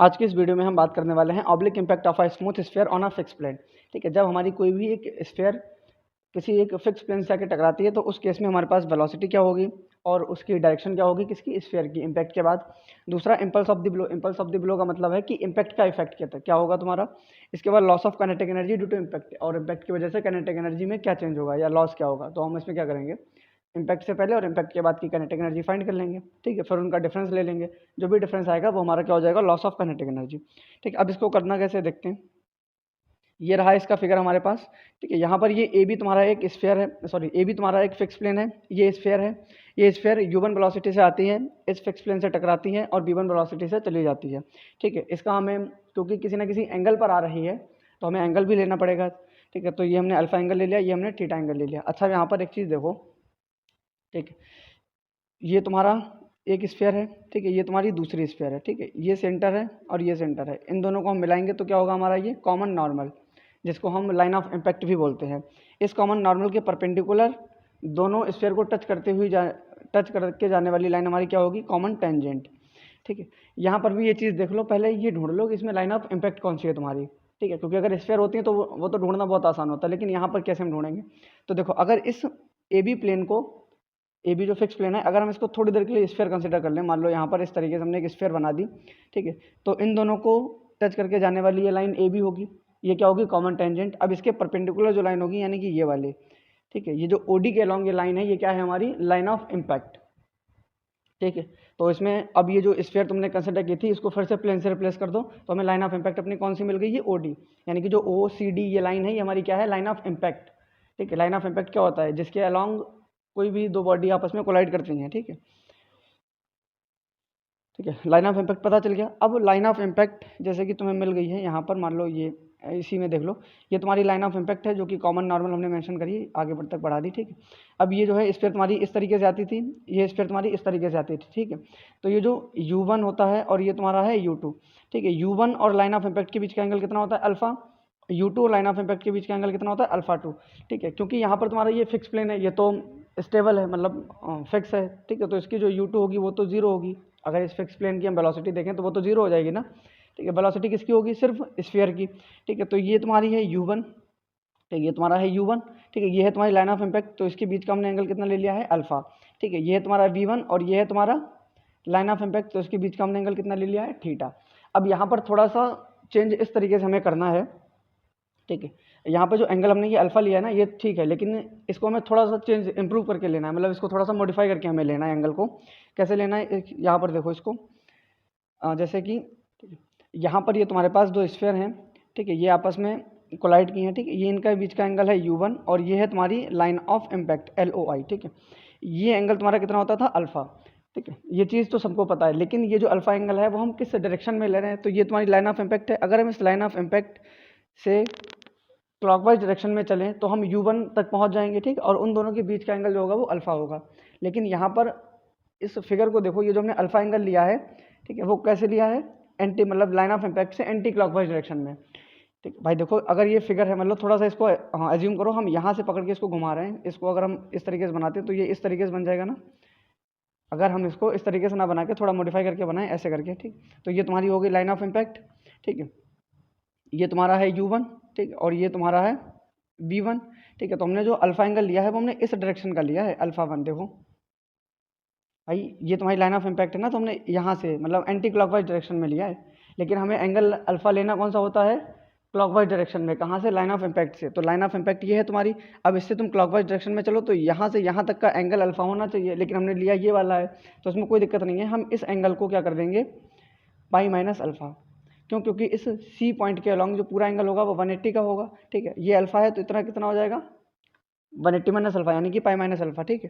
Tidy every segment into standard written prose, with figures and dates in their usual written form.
आज की इस वीडियो में हम बात करने वाले हैं oblique impact of a smooth sphere on a fix plane. ठीक है, जब हमारी कोई भी एक स्फीयर किसी एक फिक्स प्लेन से आके टकराती है तो उस केस में हमारे पास वेलोसिटी क्या होगी और उसकी डायरेक्शन क्या होगी किसकी, स्फीयर की, इम्पैक्ट के बाद। दूसरा impulse of the blow. Impulse of the blow का मतलब है कि इम्पैक्ट का इफेक्ट क्या होगा तुम्हारा। इसके बाद loss of kinetic energy due to impact, और इम्पैक्ट की वजह से काइनेटिक एनर्जी में क्या चेंज होगा या लॉस क्या होगा। तो हम इसमें क्या करेंगे, इम्पैक्ट से पहले और इम्पैक्ट के बाद की काइनेटिक एनर्जी फाइंड कर लेंगे। ठीक है, फिर उनका डिफरेंस ले लेंगे, जो भी डिफरेंस आएगा वो हमारा क्या हो जाएगा, लॉस ऑफ काइनेटिक एनर्जी। ठीक है, अब इसको करना कैसे देखते हैं। ये रहा इसका फिगर हमारे पास। ठीक है, यहाँ पर ये ए बी तुम्हारा एक स्फीयर है, सॉरी ए बी तुम्हारा एक फिक्स प्लेन है, ये स्फीयर है। ये स्फीयर u1 वेलोसिटी से आती है, इस फिक्स प्लेन से टकराती है और v1 वेलोसिटी से चली जाती है। ठीक है, इसका हमें क्योंकि किसी ना किसी एंगल पर आ रही है तो हमें एंगल भी लेना पड़ेगा। ठीक है, तो ये हमने अल्फा एंगल ले लिया, ये हमने थीटा एंगल ले लिया। अच्छा, यहाँ पर एक चीज़ देखो। ठीक है, ये तुम्हारा एक स्फीयर है। ठीक है, ये तुम्हारी दूसरी स्फीयर है। ठीक है, ये सेंटर है और ये सेंटर है, इन दोनों को हम मिलाएंगे तो क्या होगा हमारा, ये कॉमन नॉर्मल, जिसको हम लाइन ऑफ इम्पैक्ट भी बोलते हैं। इस कॉमन नॉर्मल के परपेंडिकुलर दोनों स्फीयर को टच करके जाने वाली लाइन हमारी क्या होगी, कॉमन टेंजेंट। ठीक है, यहाँ पर भी ये चीज़ देख लो, पहले ये ढूंढ लो कि इसमें लाइन ऑफ इम्पैक्ट कौन सी है तुम्हारी। ठीक है, क्योंकि अगर स्फीयर होती है तो वो तो ढूंढना बहुत आसान होता है, लेकिन यहाँ पर कैसे हम ढूंढेंगे। तो देखो, अगर इस ए बी प्लेन को, ए बी जो फिक्स प्लेन है, अगर हम इसको थोड़ी देर के लिए स्फीयर कंसीडर कर लें, मान लो यहाँ पर इस तरीके से हमने एक स्फीयर बना दी। ठीक है, तो इन दोनों को टच करके जाने वाली ये लाइन ए बी होगी, ये क्या होगी, कॉमन टेंजेंट। अब इसके परपेंडिकुलर जो लाइन होगी यानी कि ये वाली, ठीक है, ये जो ओडी के अलॉन्ग ये लाइन है, ये क्या है हमारी लाइन ऑफ इम्पैक्ट। ठीक है, तो इसमें अब ये जो स्फीयर तुमने कंसिडर की थी, इसको फिर से प्लेन से रिप्लेस कर दो तो हमें लाइन ऑफ इम्पैक्ट अपनी कौन सी मिल गई, ये ओडी, यानी कि जो ओ सी डी ये लाइन है, ये हमारी क्या है, लाइन ऑफ इम्पैक्ट। ठीक है, लाइन ऑफ इम्पैक्ट क्या होता है, जिसके अलॉन्ग कोई भी दो बॉडी आपस में कोलाइड करती हैं। ठीक है, ठीक है, लाइन ऑफ इम्पैक्ट पता चल गया। अब लाइन ऑफ इम्पैक्ट जैसे कि तुम्हें मिल गई है यहाँ पर, मान लो ये इसी में देख लो, ये तुम्हारी लाइन ऑफ इम्पैक्ट है जो कि कॉमन नॉर्मल हमने मेंशन करी, आगे तक बढ़ा दी। ठीक है, अब ये जो है स्फीयर तुम्हारी इस तरीके से आती थी, ये स्फीयर तुम्हारी इस तरीके से आती थी। ठीक है, तो ये जो u1 होता है और ये तुम्हारा है u2। ठीक है, u1 और लाइन ऑफ इम्पैक्ट के बीच का एंगल कितना होता है, अल्फा। u2 और लाइन ऑफ इम्पैक्ट के बीच का एंगल कितना होता है, अल्फा 2। ठीक है, क्योंकि यहाँ पर तुम्हारा ये फिक्स प्लेन है, ये तो स्टेबल है, मतलब फिक्स है। ठीक है, तो इसकी जो u2 होगी वो तो जीरो होगी। अगर इस फिक्स प्लेन की हम वेलोसिटी देखें तो वो तो जीरो हो जाएगी ना। ठीक है, वेलोसिटी किसकी होगी, सिर्फ स्फीयर की। ठीक है, तो ये तुम्हारी है u1। ठीक है, ये तुम्हारा है u1। ठीक है, ये है तुम्हारी लाइन ऑफ इम्पैक्ट, तो इसके बीच का हमने एंगल कितना ले लिया है, अल्फा। ठीक है, ये है तुम्हारा v1 और ये है तुम्हारा लाइन ऑफ इम्पैक्ट, तो इसके बीच का हमने एंगल कितना ले लिया है, थीटा। अब यहाँ पर थोड़ा सा चेंज इस तरीके से हमें करना है। ठीक है, यहाँ पे जो एंगल हमने ये अल्फा लिया है ना, ये ठीक है, लेकिन इसको हमें थोड़ा सा चेंज इंप्रूव करके लेना है, मतलब इसको थोड़ा सा मॉडिफाई करके हमें लेना है एंगल को। कैसे लेना है, यहाँ पर देखो इसको, जैसे कि यहाँ पर ये तुम्हारे पास दो स्फीयर हैं। ठीक है, ये आपस में कोलाइड की हैं। ठीक है, ये इनका बीच का एंगल है u1 और ये है तुम्हारी लाइन ऑफ इम्पैक्ट LOI। ठीक है, ये एंगल तुम्हारा कितना होता था, अल्फा। ठीक है, ये चीज़ तो सबको पता है, लेकिन ये जो अल्फा एंगल है वो हम किस डायरेक्शन में ले रहे हैं, तो ये तुम्हारी लाइन ऑफ इम्पैक्ट है। अगर हम इस लाइन ऑफ इम्पैक्ट से क्लॉकवाइज डायरेक्शन में चलें तो हम u1 तक पहुंच जाएंगे। ठीक, और उन दोनों के बीच का एंगल जो होगा वो अल्फा होगा। लेकिन यहाँ पर इस फिगर को देखो, ये जो हमने अल्फा एंगल लिया है, ठीक है, वो कैसे लिया है, एंटी, मतलब लाइन ऑफ इम्पैक्ट से एंटी क्लॉकवाइज डायरेक्शन में। ठीक भाई, देखो अगर ये फिगर है, मतलब थोड़ा सा इसको एज्यूम करो, हम यहाँ से पकड़ के इसको घुमा रहे हैं, इसको अगर हम इस तरीके से बनाते हैं तो ये इस तरीके से बन जाएगा ना। अगर हम इसको इस तरीके से ना बना के थोड़ा मॉडिफाई करके बनाएं ऐसे करके, ठीक, तो ये तुम्हारी होगी लाइन ऑफ इम्पैक्ट। ठीक है, ये तुम्हारा है u1। ठीक, और ये तुम्हारा है v1। ठीक है, तो हमने जो अल्फा एंगल लिया है वो हमने इस डायरेक्शन का लिया है, अल्फा 1। देखो भाई, ये तुम्हारी लाइन ऑफ इम्पैक्ट है ना, तो हमने यहाँ से मतलब एंटी क्लॉकवाइज डायरेक्शन में लिया है, लेकिन हमें एंगल अल्फा लेना कौन सा होता है, क्लॉकवाइज डायरेक्शन में। कहाँ से, लाइन ऑफ इम्पैक्ट से। तो लाइन ऑफ इम्पैक्ट ये है तुम्हारी। अब इससे तुम क्लॉकवाइज डायरेक्शन में चलो तो यहाँ से यहाँ तक का एंगल अल्फा होना चाहिए, लेकिन हमने लिया ये वाला है, तो इसमें कोई दिक्कत नहीं है। हम इस एंगल को क्या कर देंगे, पाई माइनस अल्फा। क्यों, क्योंकि इस सी पॉइंट के अलॉन्ग जो पूरा एंगल होगा वो 180 का होगा। ठीक है, ये अल्फा है तो इतना कितना हो जाएगा, 180 माइनस अल्फा, यानी कि पाई माइनस अल्फा। ठीक है,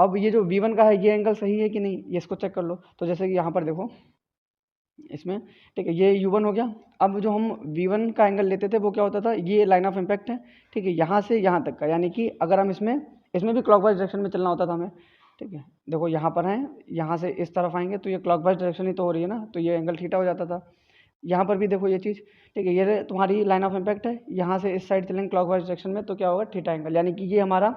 अब ये जो v1 का है ये एंगल सही है कि नहीं, ये इसको चेक कर लो। तो जैसे कि यहाँ पर देखो इसमें, ठीक है, ये u1 हो गया। अब जो हम v1 का एंगल लेते थे वो क्या होता था, ये लाइन ऑफ इम्पैक्ट है। ठीक है, यहाँ से यहाँ तक का, यानी कि अगर हम इसमें इसमें भी क्लॉकवाइज डायरेक्शन में चलना होता था हमें। ठीक है, देखो यहाँ पर हैं, यहाँ से इस तरफ आएंगे तो ये क्लॉकवाइज डायरेक्शन ही तो हो रही है ना, तो ये एंगल थीटा हो जाता था। यहाँ पर भी देखो ये चीज़, ठीक है, ये तुम्हारी लाइन ऑफ इम्पैक्ट है, यहाँ से इस साइड चलेंगे क्लॉकवाइज डायरेक्शन में तो क्या होगा, थीटा एंगल, यानी कि ये हमारा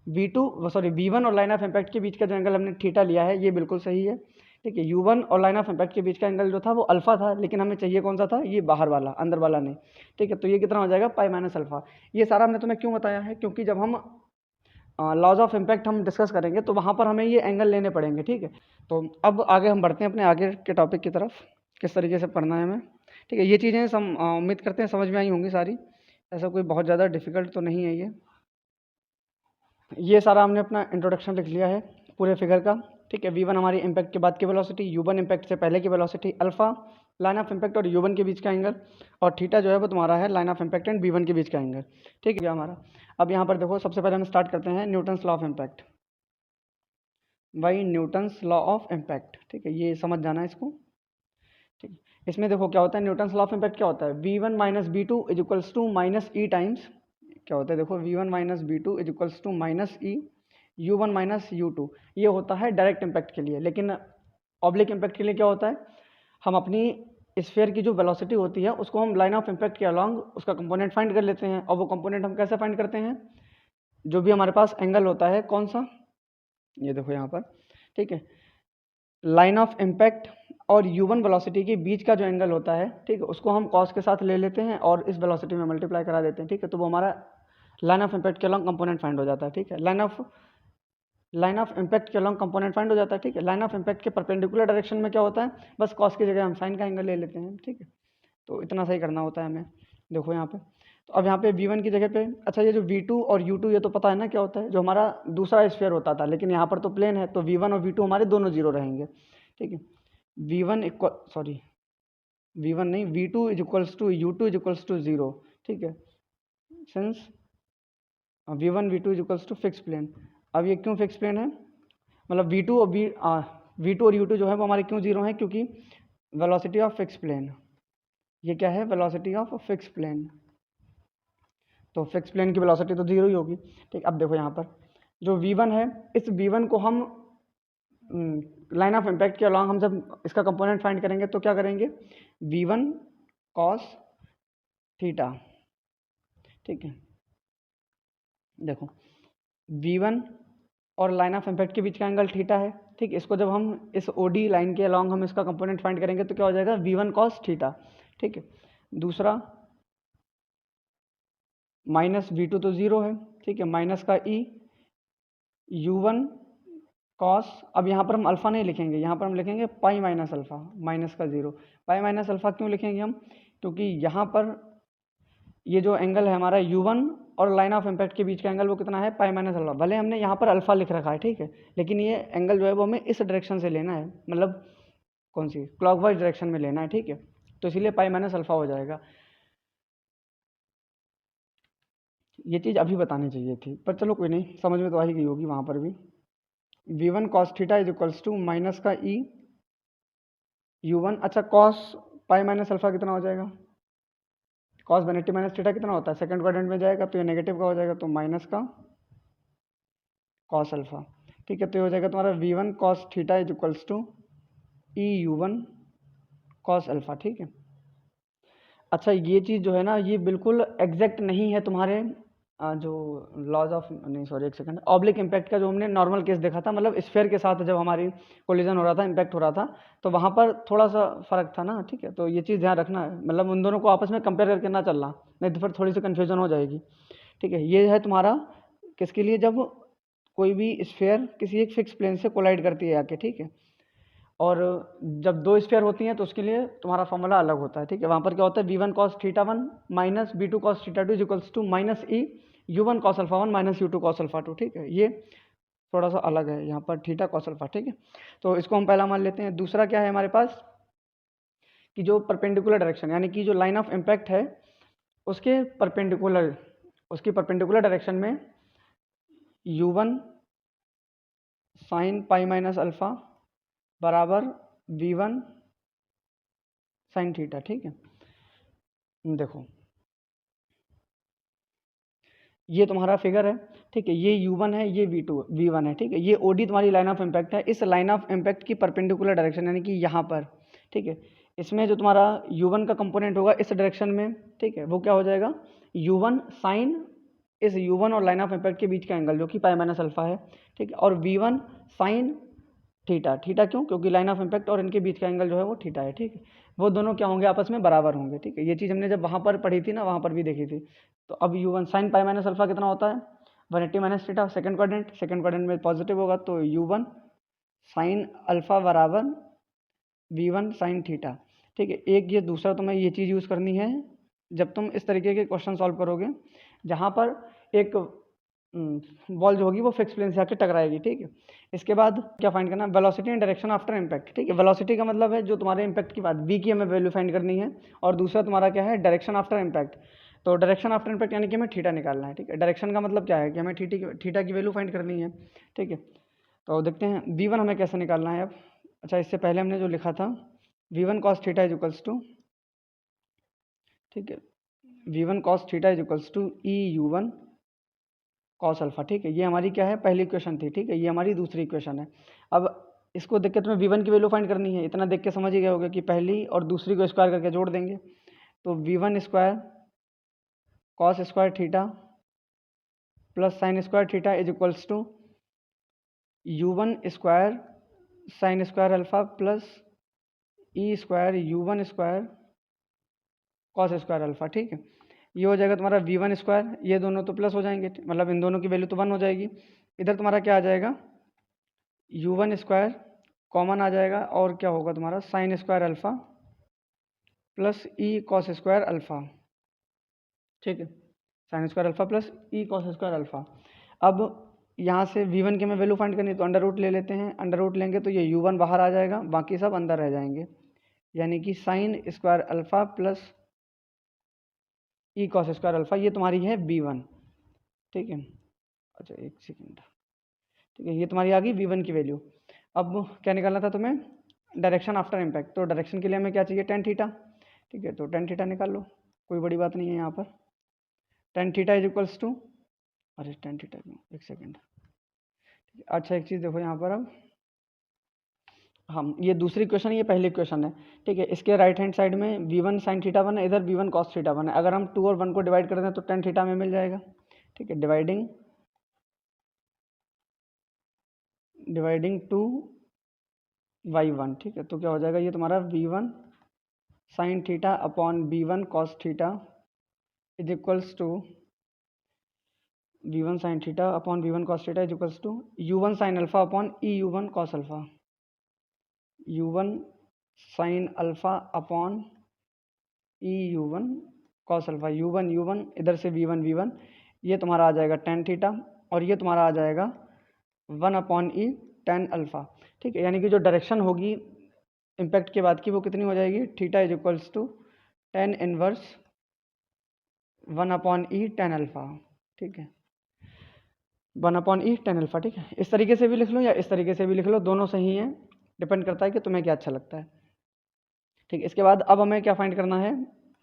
v1 और लाइन ऑफ इम्पैक्ट के बीच का जो एंगल हमने थीटा लिया है ये बिल्कुल सही है। ठीक है। U1 और लाइन ऑफ इम्पैक्ट के बीच का एंगल जो था वो अल्फा था, लेकिन हमें चाहिए कौन सा था, ये बाहर वाला, अंदर वाला नहीं। ठीक है, तो ये कितना हो जाएगा, पाई माइनस अल्फा। ये सारा हमने तुम्हें क्यों बताया है, क्योंकि जब हम लॉज ऑफ इम्पैक्ट हम डिस्कस करेंगे तो वहाँ पर हमें ये एंगल लेने पड़ेंगे। ठीक है, तो अब आगे हम बढ़ते हैं अपने आगे के टॉपिक की तरफ, किस तरीके से पढ़ना है हमें। ठीक है, ये चीज़ें उम्मीद करते हैं समझ में आई होंगी सारी, ऐसा कोई बहुत ज़्यादा डिफिकल्ट तो नहीं है ये सारा हमने अपना इंट्रोडक्शन लिख लिया है पूरे फिगर का। ठीक है, V1 हमारी इम्पैक्ट के बाद की वेलोसिटी, U1 इम्पैक्ट से पहले की velocity, alpha line of impact और U1 के बीच का एंगल, और थीटा जो है वो तुम्हारा है line of impact and V1 के बीच का एंगल। ठीक है हमारा। अब यहाँ पर देखो, सबसे पहले हम स्टार्ट करते हैं Newton's law of impact, by Newton's law of impact. ठीक है, ये समझ जाना है इसको। ठीक है, इसमें देखो क्या होता है, न्यूटन्स लॉ ऑफ इम्पैक्ट क्या होता है, V1 minus B2 is equals to minus e times, क्या होता है देखो, V1 minus B2 is equals to minus e U1 minus U2। ये होता है डायरेक्ट इम्पैक्ट के लिए, लेकिन ऑब्लिक इम्पैक्ट के लिए क्या होता है, हम अपनी स्फीयर की जो वेलोसिटी होती है उसको हम लाइन ऑफ इम्पैक्ट के अलॉन्ग उसका कंपोनेंट फाइंड कर लेते हैं, और वो कंपोनेंट हम कैसे फाइंड करते हैं, जो भी हमारे पास एंगल होता है, कौन सा, ये देखो यहाँ पर। ठीक है, लाइन ऑफ इम्पैक्ट और U1 वेलोसिटी के बीच का जो एंगल होता है, ठीक है, उसको हम कॉस के साथ ले लेते हैं और इस वेलोसिटी में मल्टीप्लाई करा देते हैं। ठीक है, तो वो हमारा लाइन ऑफ इम्पैक्ट के अलॉन्ग कंपोनेंट फाइंड हो जाता है। ठीक है, लाइन ऑफ इम्पैक्ट के अलॉन्ग कंपोनेंट फाइंड हो जाता है। ठीक है, लाइन ऑफ इम्पैक्ट के परपेंडिकुलर डायरेक्शन में क्या होता है, बस कॉस की जगह हम साइन का एंगल ले लेते हैं। ठीक है, तो इतना सही करना होता है हमें। देखो यहाँ पे, तो अब यहाँ पे V1 की जगह पे, अच्छा ये जो V2 और U2 ये तो पता है ना क्या होता है, जो हमारा दूसरा स्फीयर होता था, लेकिन यहाँ पर तो प्लेन है, तो V1 और V2 हमारे दोनों जीरो रहेंगे। ठीक है, V1 नहीं, V2 is equals to U2 is equals to zero. ठीक है, since V1 V2 is equals to fix plane. अब ये क्यों फिक्स प्लेन है, मतलब V2 और U2 जो है वो हमारे क्यों जीरो हैं, क्योंकि वेलोसिटी ऑफ फिक्स प्लेन, ये क्या है, वेलोसिटी ऑफ फिक्स प्लेन, तो फिक्स प्लेन की वेलोसिटी तो जीरो ही होगी। ठीक, अब देखो यहाँ पर जो V1 है, इस V1 को हम लाइन ऑफ इम्पैक्ट के अलॉन्ग हम जब इसका कंपोनेंट फाइंड करेंगे तो क्या करेंगे, V1 cos थीटा। ठीक है, देखो V1 और लाइन ऑफ इम्पैक्ट के बीच का एंगल थीटा है। ठीक, इसको जब हम इस OD लाइन के अलॉन्ग हम इसका कंपोनेंट फाइंड करेंगे तो क्या हो जाएगा, V1 cos थीटा। ठीक है, दूसरा माइनस V2 तो जीरो है। ठीक है, माइनस का E U1 कॉस, अब यहाँ पर हम अल्फा नहीं लिखेंगे, यहाँ पर हम लिखेंगे पाई माइनस अल्फा, माइनस का जीरो। पाई माइनस अल्फा क्यों लिखेंगे हम, क्योंकि यहाँ पर ये जो एंगल है हमारा U1 और लाइन ऑफ इम्पैक्ट के बीच का एंगल वो कितना है, पाई माइनस अल्फा। भले हमने यहाँ पर अल्फा लिख रखा है, ठीक है, लेकिन ये एंगल जो है वो हमें इस डायरेक्शन से लेना है, मतलब कौन सी, क्लॉकवाइज डायरेक्शन में लेना है। ठीक है, तो इसीलिए पाई माइनस अल्फा हो जाएगा। ये चीज़ अभी बतानी चाहिए थी, पर चलो कोई नहीं, समझ में तो आ ही गई होगी वहाँ पर भी। V1 cos theta is equals to minus का E U1, अच्छा cos पाई माइनस अल्फा कितना हो जाएगा, cos बेनेटी माइनस थीटा कितना होता है, सेकंड क्वाड्रेंट में जाएगा तो ये नेगेटिव का हो जाएगा, तो माइनस का cos अल्फा। ठीक है, तो ये हो जाएगा तुम्हारा V1 cos theta is equals to E U1 cos alpha. ठीक है, अच्छा ये चीज़ जो है ना, ये बिल्कुल एग्जैक्ट नहीं है तुम्हारे जो लॉज ऑफ, नहीं सॉरी एक सेकंड, ऑब्लिक इम्पैक्ट का जो हमने नॉर्मल केस देखा था, मतलब स्फीयर के साथ जब हमारी कोलिजन हो रहा था, इम्पैक्ट हो रहा था, तो वहाँ पर थोड़ा सा फर्क था ना। ठीक है, तो ये चीज़ ध्यान रखना है, मतलब उन दोनों को आपस में कंपेयर करके ना चलना, नहीं तो फिर थोड़ी सी कन्फ्यूजन हो जाएगी। ठीक है, ये है तुम्हारा किसके लिए, जब कोई भी स्फीयर किसी एक फिक्स प्लेन से कोलाइड करती है आके। ठीक है, और जब दो स्फीयर होती हैं तो उसके लिए तुम्हारा फॉर्मूला अलग होता है। ठीक है, वहाँ पर क्या होता है, V1 cos theta 1 minus B2 cos theta 2 is equals to minus E U1 cos alpha 1 minus U2 cos alpha 2। ठीक है, ये थोड़ा सा अलग है यहाँ पर थीटा cos अल्फा। ठीक है, तो इसको हम पहला मान लेते हैं। दूसरा क्या है हमारे पास, कि जो परपेंडिकुलर डायरेक्शन, यानी कि जो लाइन ऑफ इम्पैक्ट है उसके परपेंडिकुलर, उसकी परपेंडिकुलर डायरेक्शन में U1 sine pi minus alpha बराबर V1 साइन थीटा। ठीक है, देखो ये तुम्हारा फिगर है। ठीक है, ये U1 है, ये V1 है। ठीक है, ये OD तुम्हारी लाइन ऑफ इम्पैक्ट है। इस लाइन ऑफ इम्पैक्ट की परपेंडिकुलर डायरेक्शन, यानी कि यहाँ पर, ठीक है, इसमें जो तुम्हारा U1 का कंपोनेंट होगा इस डायरेक्शन में, ठीक है, वो क्या हो जाएगा, U1 साइन इस U1 और लाइन ऑफ इम्पैक्ट के बीच का एंगल जो कि पाई माइनस अल्फा है। ठीक है, और V1 साइन थीटा। थीटा क्यों? क्योंकि लाइन ऑफ इम्पैक्ट और इनके बीच का एंगल जो है वो थीटा है, ठीक है। वो दोनों क्या होंगे? आपस में बराबर होंगे, ठीक है। ये चीज़ हमने जब वहाँ पर पढ़ी थी ना, वहाँ पर भी देखी थी। तो अब u1 sine pi minus alpha कितना होता है? 180 माइनस थीटा। सेकंड क्वाड्रेंट में पॉजिटिव होगा तो u1 साइन अल्फा बराबर v1 साइन थीटा, ठीक है। एक ये दूसरा तुम्हें ये चीज़ यूज़ करनी है जब तुम इस तरीके के क्वेश्चन सॉल्व करोगे जहाँ पर एक बॉल जो होगी वो फिक्स प्लेन से आके टकराएगी, ठीक है। इसके बाद क्या फाइंड करना है? Velocity and direction after impact, ठीक है। वेलोसिटी का मतलब है जो तुम्हारे इम्पैक्ट की बात, v की हमें वैल्यू फाइंड करनी है, और दूसरा तुम्हारा क्या है? Direction after impact. तो डायरेक्शन आफ्टर इम्पैक्ट यानी कि हमें थीटा निकालना है, ठीक है। डायरेक्शन का मतलब क्या है कि हमें थीटा की वैल्यू फाइंड करनी है, ठीक है। तो देखते हैं v1 हमें कैसे निकालना है अब। अच्छा, इससे पहले हमने जो लिखा था v1 cos theta is equals to, ठीक है, v1 cos theta is equals to e u1 cos alpha, ठीक है। ये हमारी क्या है? पहली इक्वेशन थी, ठीक है। ये हमारी दूसरी इक्वेशन है। अब इसको देख के तुम्हें v1 की वैल्यू फाइंड करनी है। इतना देख के समझ ही गए होगे कि पहली और दूसरी को स्क्वायर करके जोड़ देंगे। तो v1 square cos square theta plus sine square theta is equals to u1 square sine square alpha plus e square u1 square cos square alpha, ठीक है। ये हो जाएगा तुम्हारा v1 स्क्वायर, ये दोनों तो प्लस हो जाएंगे, मतलब इन दोनों की वैल्यू तो 1 हो जाएगी। इधर तुम्हारा क्या आ जाएगा? u1 स्क्वायर कॉमन आ जाएगा, और क्या होगा तुम्हारा? Sign square alpha plus E cos square alpha, ठीक है। Sign square alpha plus E cos square alpha. अब यहाँ से v1 की हमें वैल्यू फाइंड करनी है तो अंडर रूट ले लेते हैं। अंडर रूट लेंगे तो ये u1 बाहर आ जाएगा, बाकी सब अंदर रह जाएंगे, यानी कि sign square alpha plus E cos square alpha, ये तुम्हारी है v1, ठीक है। अच्छा एक सेकेंड, ठीक है, ये तुम्हारी आ गई v1 की वैल्यू। अब क्या निकालना था तुम्हें? Direction after impact. तो डायरेक्शन के लिए हमें क्या चाहिए? टेन थीटा, ठीक है। तो टेन थीटा निकाल लो, कोई बड़ी बात नहीं है यहाँ पर। Tan theta is equals to, अरे टेन थीटा क्यों, एक सेकेंड। अच्छा एक चीज़ देखो यहाँ पर, अब हम ये दूसरी क्वेश्चन, ये पहली क्वेश्चन है, ठीक है। इसके राइट हैंड साइड में v1 साइन थीटा वन है, इधर v1 कॉस थीटा वन है। अगर हम 2 और 1 को डिवाइड कर दें तो टेन थीटा में मिल जाएगा, ठीक है। डिवाइडिंग 2 y1, ठीक है। तो क्या हो जाएगा? ये तुम्हारा v1 sine theta upon v1 cos theta is equals to v1 sine theta upon v1 cos theta is equals to u1 sine alpha upon e u1 cos alpha, u1 sine alpha upon e u1 cos alpha, u1 इधर से v1 ये तुम्हारा आ जाएगा tan theta, और ये तुम्हारा आ जाएगा 1 upon e tan alpha, ठीक है। यानी कि जो डायरेक्शन होगी इम्पैक्ट के बाद की वो कितनी हो जाएगी? Theta is equals to tan inverse 1 upon e tan alpha, ठीक है। 1 अपॉन ई टेन अल्फा, ठीक है। इस तरीके से भी लिख लो या इस तरीके से भी लिख लो, दोनों सही हैं, डिपेंड करता है कि तुम्हें क्या अच्छा लगता है, ठीक है। इसके बाद अब हमें क्या फाइंड करना है?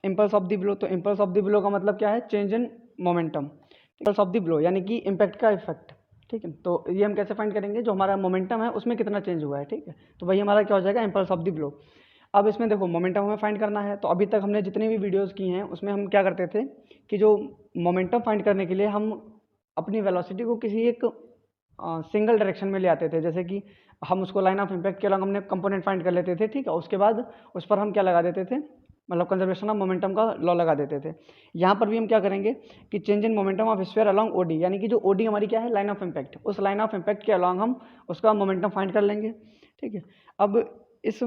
Impulse of the blow. तो इम्पल्स ऑफ द ब्लो का मतलब क्या है? Change in momentum. Impulse of the blow यानी कि इम्पैक्ट का इफेक्ट, ठीक है। तो ये हम कैसे फाइंड करेंगे? जो हमारा मोमेंटम है उसमें कितना चेंज हुआ है, ठीक है। तो वही हमारा क्या हो जाएगा? Impulse of the blow. अब इसमें देखो मोमेंटम हमें फाइंड करना है, तो अभी तक हमने जितनी भी वीडियोस की हैं उसमें हम क्या करते थे कि जो मोमेंटम फाइंड करने के लिए हम अपनी वेलोसिटी को किसी एक सिंगल डायरेक्शन में ले आते थे, जैसे कि हम उसको लाइन ऑफ इम्पैक्ट के अलग हमने कंपोनेंट फाइंड कर लेते थे, ठीक है। उसके बाद उस पर हम क्या लगा देते थे? मतलब कंजर्वेशन ऑफ मोमेंटम का लॉ लगा देते थे। यहाँ पर भी हम क्या करेंगे कि change in momentum of sphere along OD, यानी कि जो ओडी हमारी क्या है? लाइन ऑफ इम्पैक्ट, उस लाइन ऑफ इम्पैक्ट के अलोंग हम उसका मोमेंटम फाइंड कर लेंगे, ठीक है। अब इस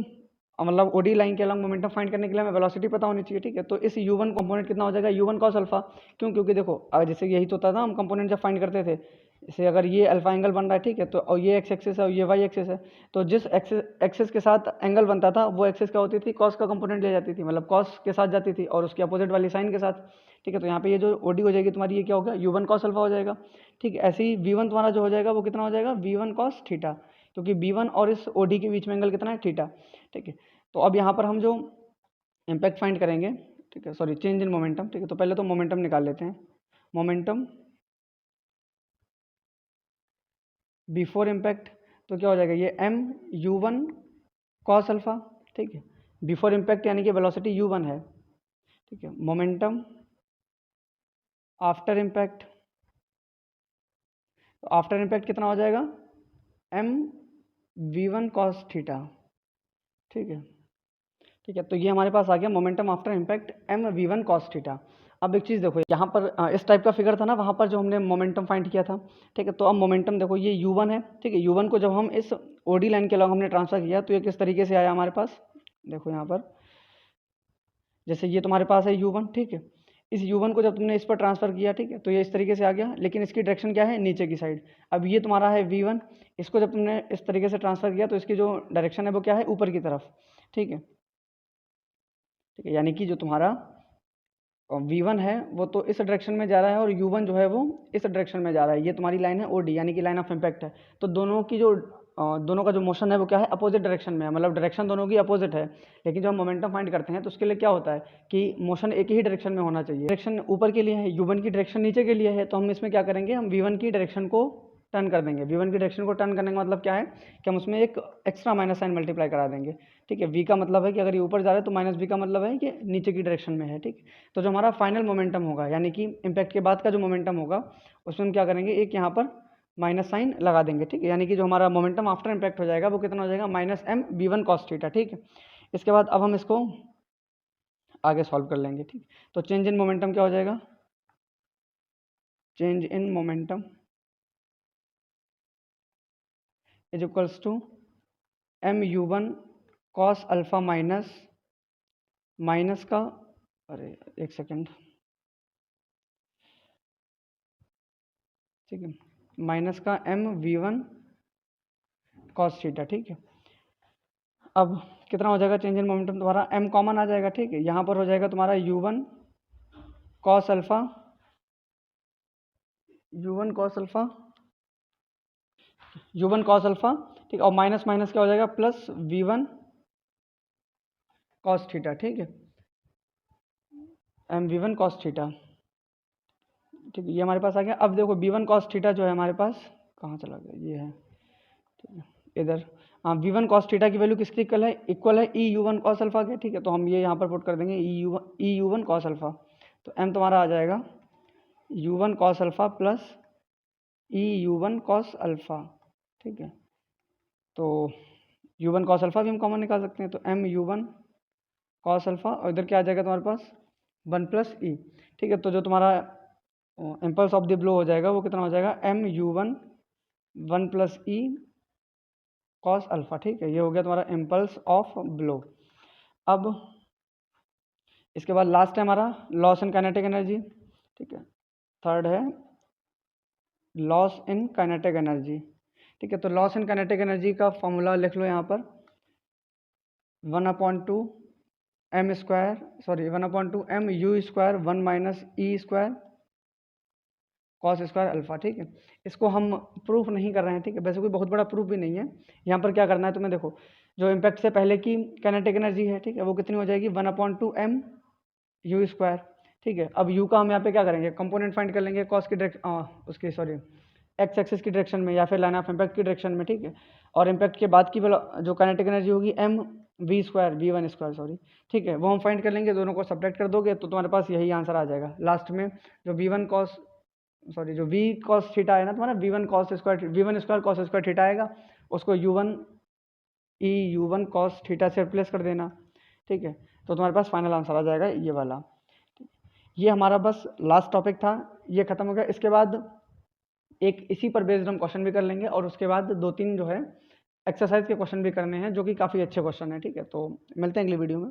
मतलब ओडी लाइन के अलॉन्ग मोमेंटम फाइंड करने के लिए हमें वेलोसिटी पता होनी चाहिए, ठीक है। तो इस u1 कंपोनेंट कितना हो जाएगा? u1 cos alpha. क्यों? क्योंकि देखो जैसे यही तो होता था, हम कंपोनेंट जब फाइंड करते थे, जैसे अगर ये अल्फा एंगल बन रहा है, ठीक है, तो और ये एक्स एक्सिस है और ये वाई एक्सिस है, तो जिस एक्सिस के साथ एंगल बनता था वो एक्सिस क्या होती थी? कॉस का कंपोनेंट ले जाती थी, मतलब कॉस के साथ जाती थी, और उसके अपोजिट वाली साइन के साथ, ठीक है। तो यहाँ पे ये जो ओडी हो जाएगी तुम्हारी, ये क्या होगा? u1 cos अल्फा हो जाएगा, ठीक है। ऐसे ही v1 तुम्हारा जो हो जाएगा वो कितना हो जाएगा? v1 cos थीटा, क्योंकि v1 और इस ओडी के बीच में एंगल कितना है? थीटा, ठीक है। तो अब यहाँ पर हम जो इम्पैक्ट फाइंड करेंगे, ठीक है, सॉरी चेंज इन मोमेंटम, ठीक है। तो पहले तो मोमेंटम निकाल लेते हैं। मोमेंटम बिफोर इम्पैक्ट, तो क्या हो जाएगा? ये m u1 cos अल्फा, ठीक है। बिफोर इम्पैक्ट यानी कि वेलोसिटी u1 है, ठीक है। मोमेंटम आफ्टर इम्पैक्ट, तो आफ्टर इम्पैक्ट कितना हो जाएगा? m v1 cos थीटा, ठीक है। ठीक है, तो ये हमारे पास आ गया momentum after impact m v1 cos theta. अब एक चीज़ देखो, यहाँ पर इस टाइप का फिगर था ना वहाँ पर जो हमने मोमेंटम फाइंड किया था, ठीक है। तो अब मोमेंटम देखो, ये u1 है, ठीक है। u1 को जब हम इस ओडी लाइन के अलॉन्ग हमने ट्रांसफर किया तो ये किस तरीके से आया हमारे पास, देखो यहाँ पर, जैसे ये तुम्हारे पास है u1, ठीक है। इस u1 को जब तुमने इस पर ट्रांसफर किया, ठीक है, तो ये इस तरीके से आ गया, लेकिन इसकी डायरेक्शन क्या है, नीचे की साइड। अब ये तुम्हारा है v1, इसको जब तुमने इस तरीके से ट्रांसफर किया तो इसकी जो डायरेक्शन है वो क्या है, ऊपर की तरफ, ठीक है। ठीक है, यानी कि जो तुम्हारा v1 है वो तो इस डायरेक्शन में जा रहा है और u1 जो है वो इस डायरेक्शन में जा रहा है। ये तुम्हारी लाइन है OD, यानी कि लाइन ऑफ इम्पैक्ट है। तो दोनों की जो दोनों का जो मोशन है वो क्या है, अपोजिट डायरेक्शन में है, मतलब डायरेक्शन दोनों की अपोजिट है। लेकिन जब हम मोमेंटम फाइंड करते हैं तो उसके लिए क्या होता है कि मोशन एक ही डायरेक्शन में होना चाहिए। डायरेक्शन ऊपर के लिए है, u1 की डायरेक्शन नीचे के लिए है, तो हम इसमें क्या करेंगे, हम v1 की डायरेक्शन को टर्न कर देंगे। v1 की डायरेक्शन को टर्न करने का मतलब क्या है कि हम उसमें एक एक्स्ट्रा माइनस साइन मल्टीप्लाई करा देंगे, ठीक है। v का मतलब है कि अगर ये ऊपर जा रहा है तो माइनस v का मतलब है कि नीचे की डायरेक्शन में है, ठीक। तो जो हमारा फाइनल मोमेंटम होगा, यानी कि इम्पैक्ट के बाद का जो मोमेंटम होगा, उसमें हम क्या करेंगे, एक यहाँ पर माइनस साइन लगा देंगे, ठीक है। यानी कि जो हमारा मोमेंटम आफ्टर इम्पैक्ट हो जाएगा वो कितना हो जाएगा, minus m v1 cos theta, ठीक है। इसके बाद अब हम इसको आगे सॉल्व कर लेंगे, ठीक। तो चेंज इन मोमेंटम क्या हो जाएगा, change in momentum is equals to m u1 cos alpha minus का, अरे एक सेकेंड, ठीक है, माइनस का m v1 cos थीटा, ठीक है। अब कितना हो जाएगा चेंज इन मोमेंटम, तुम्हारा m कॉमन आ जाएगा, ठीक है। यहाँ पर हो जाएगा तुम्हारा u1 cos alpha, u1 cos alpha, u1 cos alpha, ठीक। और माइनस माइनस क्या हो जाएगा, प्लस v1 cos थीटा, ठीक है, m v1 cos थीटा, ठीक है। ये हमारे पास आ गया। अब देखो v1 cos थीटा जो है हमारे पास, कहाँ चला गया, ये है, ठीक है, इधर। हाँ, v1 cos थीटा की वैल्यू किसकी इक्वल है e u1 cos अल्फा के, ठीक है। तो हम ये यहाँ पर पुट कर देंगे e u1 cos अल्फा। तो m तुम्हारा आ जाएगा u1 cos alpha plus e u1 cos alpha, ठीक है। तो u1 cos अल्फा भी हम कॉमन निकाल सकते हैं, तो m u1 cos अल्फा, और इधर क्या आ जाएगा तुम्हारे पास 1 प्लस ई, ठीक है। तो जो तुम्हारा इम्पल्स ऑफ द ब्लो हो जाएगा वो कितना हो जाएगा, m u1 1 plus E cos alpha, ठीक है। ये हो गया तुम्हारा इम्पल्स ऑफ ब्लो। अब इसके बाद लास्ट है हमारा लॉस इन काइनेटिक एनर्जी, ठीक है। थर्ड है लॉस इन काइनेटिक एनर्जी, ठीक है। तो लॉस इन काइनेटिक एनर्जी का फॉर्मूला लिख लो यहाँ पर, 1/2 m square, sorry 1/2 m u square 1 minus e square cos square alpha, ठीक है। इसको हम प्रूफ नहीं कर रहे हैं, ठीक है, वैसे कोई बहुत बड़ा प्रूफ भी नहीं है। यहाँ पर क्या करना है तुम्हें, देखो जो इम्पैक्ट से पहले की काइनेटिक एनर्जी है, ठीक है, वो कितनी हो जाएगी 1/2 m u स्क्वायर, ठीक है। अब u का हम यहाँ पे क्या करेंगे, कंपोनेंट फाइंड कर लेंगे कॉस की डायरेक्शन, उसकी सॉरी एक्स एक्सिस की डायरेक्शन में या फिर लाइन ऑफ इम्पैक्ट की डायरेक्शन में, ठीक है। और इम्पैक्ट के बाद की जो काइनेटिक एनर्जी होगी m v square v1 square, sorry, ठीक है, वो हम फाइंड कर लेंगे। दोनों को सब्ट्रैक्ट कर दोगे तो तुम्हारे पास यही आंसर आ जाएगा लास्ट में। जो v1 cos, सॉरी, जो v cos थीटा है ना तुम्हारा, v1 cos square v1 square cos square theta आएगा, उसको u1 e u1 cos theta से रिप्लेस कर देना, ठीक है। तो तुम्हारे पास फाइनल आंसर आ जाएगा ये वाला। ये हमारा बस लास्ट टॉपिक था, ये खत्म हो गया। इसके बाद एक इसी पर बेस्ड हम क्वेश्चन भी कर लेंगे, और उसके बाद 2-3 जो है एक्सरसाइज के क्वेश्चन भी करने हैं जो कि काफ़ी अच्छे क्वेश्चन है, ठीक है। तो मिलते हैं अगली वीडियो में।